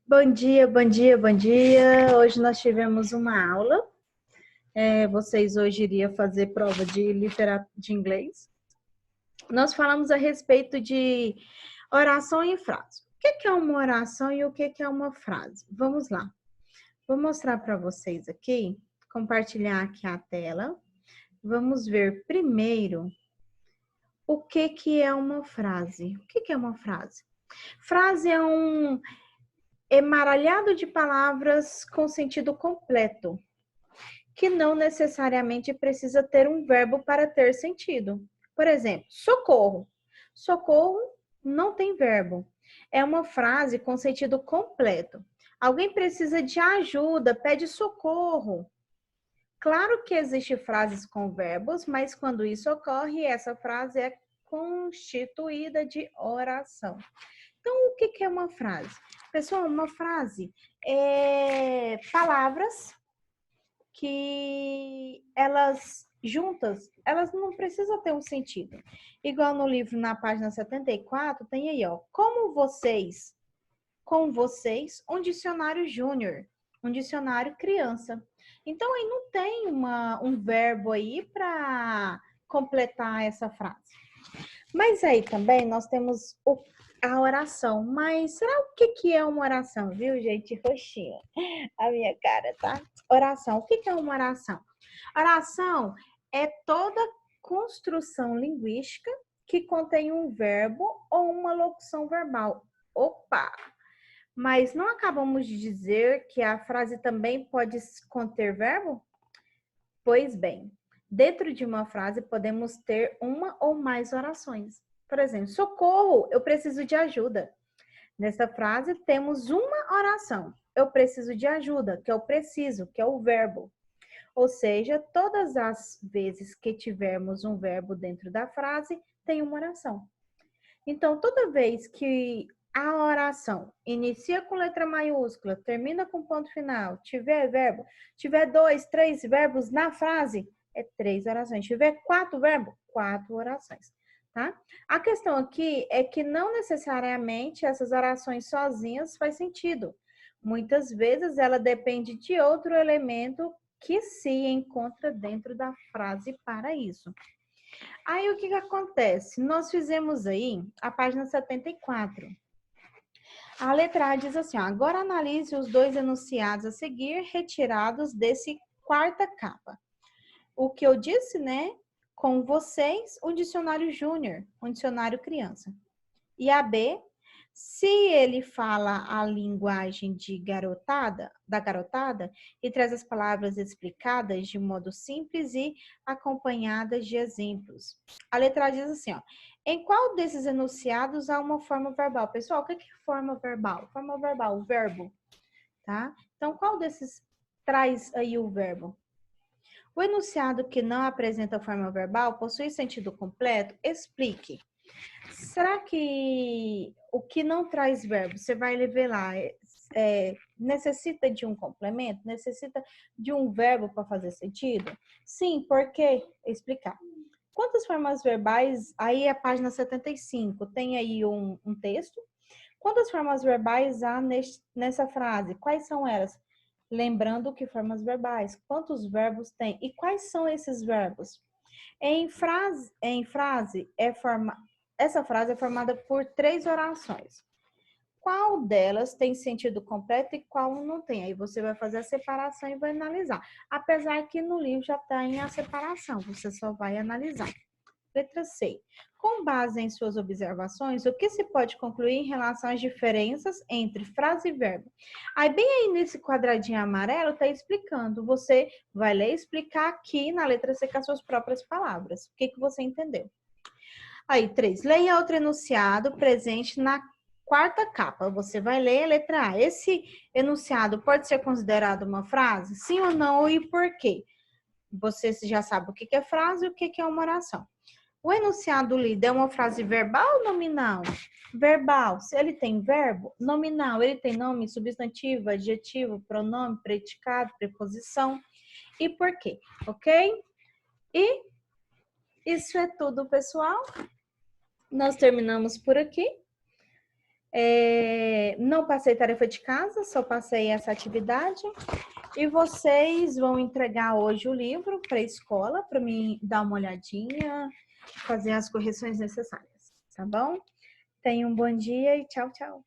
Bom dia, bom dia, bom dia. Hoje nós tivemos uma aula. Vocês hoje iriam fazer prova de literatura de inglês. Nós falamos a respeito de oração e frase. O que é uma oração e o que é uma frase? Vamos lá. Vou mostrar para vocês aqui, compartilhar aqui a tela. Vamos ver primeiro o que é uma frase. O que é uma frase? Frase é um emaranhado de palavras com sentido completo, que não necessariamente precisa ter um verbo para ter sentido. Por exemplo, socorro. Socorro não tem verbo. É uma frase com sentido completo. Alguém precisa de ajuda, pede socorro. Claro que existem frases com verbos, mas quando isso ocorre, essa frase é constituída de oração. Então, o que é uma frase? Pessoal, uma frase é palavras que elas juntas, elas não precisam ter um sentido. Igual no livro, na página 74, tem aí, ó, com vocês, um dicionário júnior, um dicionário criança. Então, aí não tem um verbo aí para completar essa frase. Mas aí também nós temos a oração. Mas será o que é uma oração, viu, gente? Roxinha, a minha cara, tá? Oração. O que é uma oração? Oração é toda construção linguística que contém um verbo ou uma locução verbal. Opa! Mas não acabamos de dizer que a frase também pode conter verbo? Pois bem, dentro de uma frase podemos ter uma ou mais orações. Por exemplo, socorro, eu preciso de ajuda. Nessa frase temos uma oração. Eu preciso de ajuda, que é o preciso, que é o verbo. Ou seja, todas as vezes que tivermos um verbo dentro da frase, tem uma oração. Então, toda vez que a oração inicia com letra maiúscula, termina com ponto final, tiver verbo, tiver 2, 3 verbos na frase, é 3 orações. Tiver 4 verbos, 4 orações, tá? A questão aqui é que não necessariamente essas orações sozinhas faz sentido. Muitas vezes ela depende de outro elemento que se encontra dentro da frase para isso. Aí o que acontece? Nós fizemos aí a página 74. A letra A diz assim, ó, agora analise os dois enunciados a seguir retirados desse quarta capa. O que eu disse, né? Com vocês, um dicionário júnior, um dicionário criança. E a B, se ele fala a linguagem da garotada e traz as palavras explicadas de modo simples e acompanhadas de exemplos. A letra A diz assim, ó, em qual desses enunciados há uma forma verbal? Pessoal, o que é forma verbal? Forma verbal, o verbo, tá? Então, qual desses traz aí o verbo? O enunciado que não apresenta forma verbal possui sentido completo? Explique. Será que o que não traz verbo, você vai ver lá, necessita de um complemento? Necessita de um verbo para fazer sentido? Sim, por quê? Explicar. Quantas formas verbais, aí é a página 75, tem aí um texto. Quantas formas verbais há nessa frase? Quais são elas? Lembrando que formas verbais, quantos verbos tem? E quais são esses verbos? Essa frase é formada por 3 orações. Qual delas tem sentido completo e qual não tem? Aí você vai fazer a separação e vai analisar. Apesar que no livro já tem a separação, você só vai analisar. Letra C. Com base em suas observações, o que se pode concluir em relação às diferenças entre frase e verbo? Aí, bem aí nesse quadradinho amarelo, está explicando. Você vai ler e explicar aqui na letra C com as suas próprias palavras. O que você entendeu? Aí, 3. Leia outro enunciado presente na quarta capa. Você vai ler a letra A. Esse enunciado pode ser considerado uma frase? Sim ou não? E por quê? Você já sabe o que é frase e o que é uma oração. O enunciado lido é uma frase verbal ou nominal? Verbal. Se ele tem verbo, nominal. Ele tem nome, substantivo, adjetivo, pronome, predicado, preposição. E por quê? Ok? E isso é tudo, pessoal. Nós terminamos por aqui. Não passei tarefa de casa, só passei essa atividade. E vocês vão entregar hoje o livro para a escola, para mim dar uma olhadinha, fazer as correções necessárias, tá bom? Tenham um bom dia e tchau, tchau.